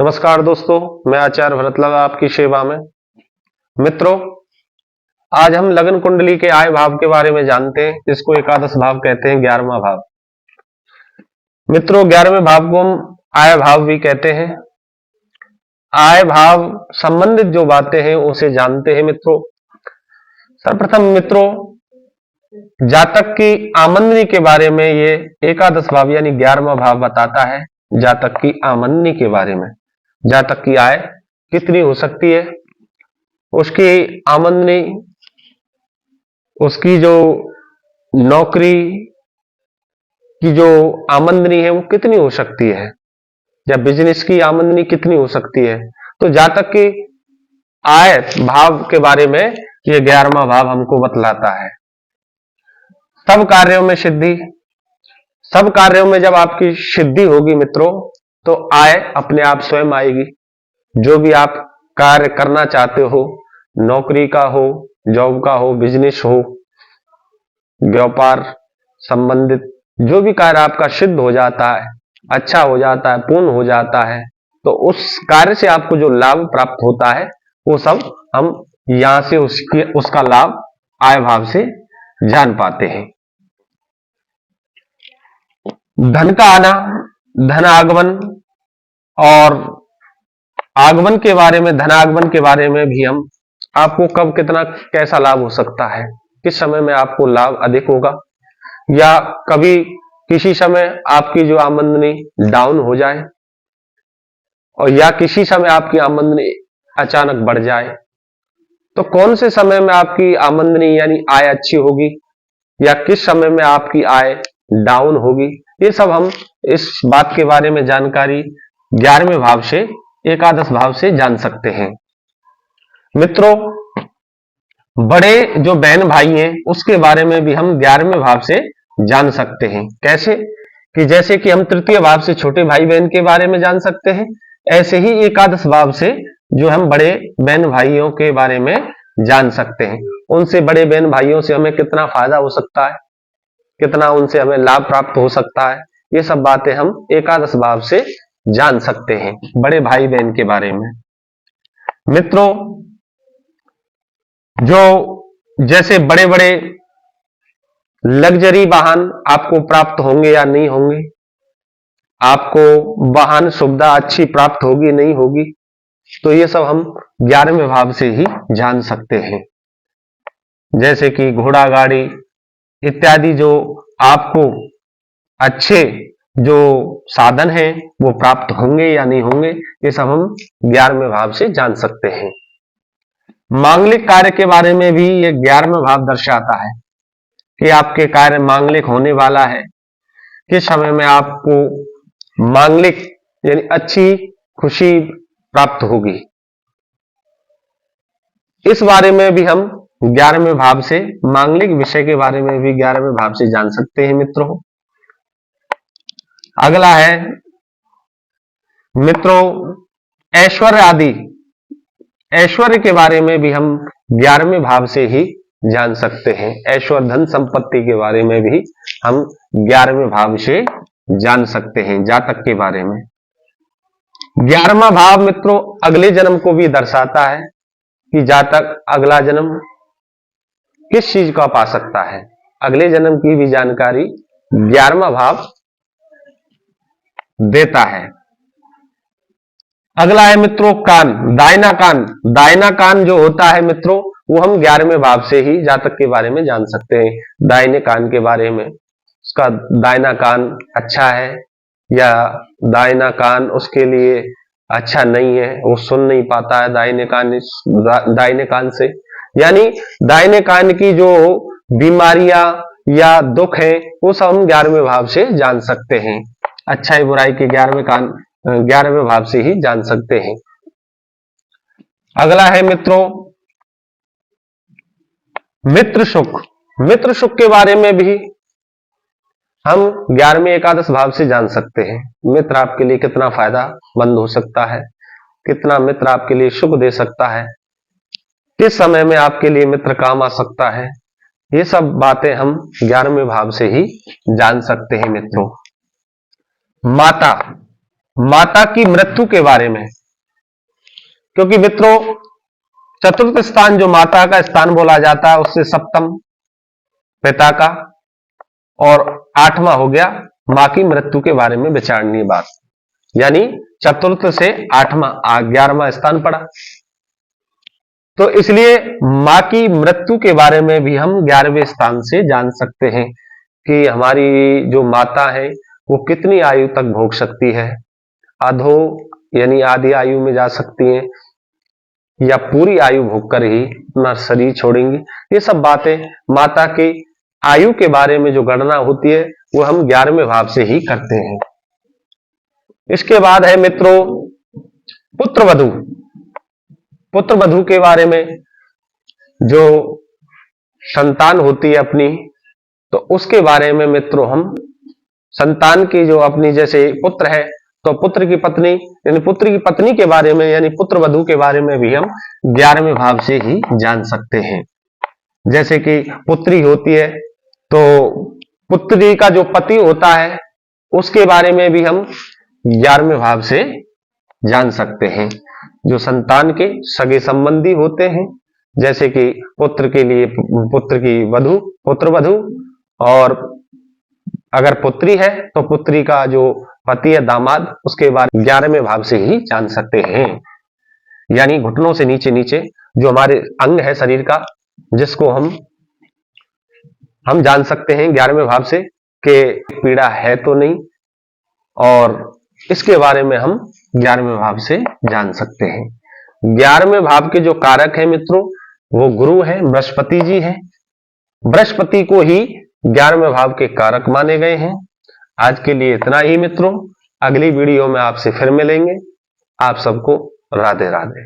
नमस्कार दोस्तों, मैं आचार्य भरतलाल आपकी सेवा में। मित्रों, आज हम लगन कुंडली के आय भाव के बारे में जानते हैं, जिसको एकादश भाव कहते हैं, 11वां भाव। मित्रों, 11वें भाव को हम आय भाव भी कहते हैं। आय भाव संबंधित जो बातें हैं उसे जानते हैं। मित्रों, सर्वप्रथम मित्रों, जातक की आमदनी के बारे में ये एकादश भाव यानी 11वां भाव बताता है। जातक की आमदनी के बारे में, जातक की आय कितनी हो सकती है, उसकी आमदनी, उसकी जो नौकरी की जो आमदनी है वो कितनी हो सकती है, या बिजनेस की आमदनी कितनी हो सकती है। तो जातक की आय भाव के बारे में ये 11वां भाव हमको बतलाता है। सब कार्यों में सिद्धि, सब कार्यों में जब आपकी सिद्धि होगी मित्रों, तो आय अपने आप स्वयं आएगी। जो भी आप कार्य करना चाहते हो, नौकरी का हो, जॉब का हो, बिजनेस हो, व्यापार संबंधित जो भी कार्य आपका सिद्ध हो जाता है, अच्छा हो जाता है, पूर्ण हो जाता है, तो उस कार्य से आपको जो लाभ प्राप्त होता है वो सब हम यहां से उसका लाभ आय भाव से जान पाते हैं। धन का आना, धन आगमन और आगमन के बारे में, धनागमन के बारे में भी हम आपको कब कितना कैसा लाभ हो सकता है, किस समय में आपको लाभ अधिक होगा, या कभी किसी समय आपकी जो आमदनी डाउन हो जाए, और या किसी समय आपकी आमदनी अचानक बढ़ जाए, तो कौन से समय में आपकी आमदनी यानी आय अच्छी होगी, या किस समय में आपकी आय डाउन होगी, ये सब हम इस बात के बारे में जानकारी 11वें भाव से, एकादश भाव से जान सकते हैं। मित्रों, बड़े जो बहन भाई हैं उसके बारे में भी हम 11वें भाव से जान सकते हैं। कैसे कि जैसे कि हम तृतीय भाव से छोटे भाई बहन के बारे में जान सकते हैं, ऐसे ही एकादश भाव से जो हम बड़े बहन भाइयों के बारे में जान सकते हैं। उनसे, बड़े बहन भाइयों से हमें कितना फायदा हो सकता है, कितना उनसे हमें लाभ प्राप्त हो सकता है, ये सब बातें हम एकादश भाव से जान सकते हैं, बड़े भाई बहन के बारे में। मित्रों, जो जैसे बड़े बड़े लग्जरी वाहन आपको प्राप्त होंगे या नहीं होंगे, आपको वाहन सुविधा अच्छी प्राप्त होगी नहीं होगी, तो ये सब हम 11वें भाव से ही जान सकते हैं। जैसे कि घोड़ा गाड़ी इत्यादि जो आपको अच्छे जो साधन हैं वो प्राप्त होंगे या नहीं होंगे, ये सब हम 11वें भाव से जान सकते हैं। मांगलिक कार्य के बारे में भी ये 11वां भाव दर्शाता है कि आपके कार्य मांगलिक होने वाला है, किस समय में आपको मांगलिक यानी अच्छी खुशी प्राप्त होगी। इस बारे में भी हम 11वें भाव से, मांगलिक विषय के बारे में भी 11वें भाव से जान सकते हैं। मित्रों, अगला है मित्रों ऐश्वर्य आदि, ऐश्वर्य के बारे में भी हम 11वें भाव से ही जान सकते हैं। ऐश्वर्य धन संपत्ति के बारे में भी हम 11वें भाव से जान सकते हैं, जातक के बारे में। 11वां भाव मित्रों अगले जन्म को भी दर्शाता है कि जातक अगला जन्म किस चीज का पा सकता है, अगले जन्म की भी जानकारी 11वां भाव देता है। अगला है मित्रों कान, दाहिना कान। दाहिना कान जो होता है मित्रों, वो हम 11वें भाव से ही जातक के बारे में जान सकते हैं। दाहिने कान के बारे में, उसका दाहिना कान अच्छा है या दाहिना कान उसके लिए अच्छा नहीं है, वो सुन नहीं पाता है दाहिने कान से, यानी दाहिने कान की जो बीमारियां या दुख है वो सब हम 11वें भाव से जान सकते हैं। अच्छाई बुराई के 11वें भाव से ही जान सकते हैं। अगला है मित्रों मित्र सुख। मित्र सुख के बारे में भी हम 11वें एकादश भाव से जान सकते हैं। मित्र आपके लिए कितना फायदामंद हो सकता है, कितना मित्र आपके लिए सुख दे सकता है, किस समय में आपके लिए मित्र काम आ सकता है, ये सब बातें हम 11वें भाव से ही जान सकते हैं। मित्रों, माता, माता की मृत्यु के बारे में, क्योंकि मित्रों चतुर्थ स्थान जो माता का स्थान बोला जाता है, उससे सप्तम पिता का और आठवां हो गया मां की मृत्यु के बारे में विचारणीय बात, यानी चतुर्थ से आठवां 11वां स्थान पड़ा। तो इसलिए मां की मृत्यु के बारे में भी हम 11वें स्थान से जान सकते हैं कि हमारी जो माता है वो कितनी आयु तक भोग सकती है, अधो यानी आधी आयु में जा सकती हैं या पूरी आयु भोग कर ही अपना शरीर छोड़ेंगी। ये सब बातें माता की आयु के बारे में जो गणना होती है वो हम 11वें भाव से ही करते हैं। इसके बाद है मित्रों पुत्रवधू। पुत्रवधू के बारे में जो संतान होती है अपनी, तो उसके बारे में मित्रों हम संतान की जो अपनी जैसे पुत्र है तो पुत्र की पत्नी यानी पुत्र की पत्नी के बारे में यानी पुत्रवधू के बारे में भी हम 11वें भाव से ही जान सकते हैं। जैसे कि पुत्री होती है तो पुत्री का जो पति होता है उसके बारे में भी हम 11वें भाव से जान सकते हैं। जो संतान के सगे संबंधी होते हैं जैसे कि पुत्र के लिए पुत्र की वधू पुत्रवधू, और अगर पुत्री है तो पुत्री का जो पति है दामाद, उसके बारे में 11वें भाव से ही जान सकते हैं। यानी घुटनों से नीचे नीचे जो हमारे अंग है शरीर का, जिसको हम जान सकते हैं 11वें भाव से कि पीड़ा है तो नहीं, और इसके बारे में हम 11वें भाव से जान सकते हैं। 11वें भाव के जो कारक है मित्रों वो गुरु है, बृहस्पति जी है। बृहस्पति को ही 11वें भाव के कारक माने गए हैं। आज के लिए इतना ही मित्रों, अगली वीडियो में आपसे फिर मिलेंगे। आप सबको राधे राधे।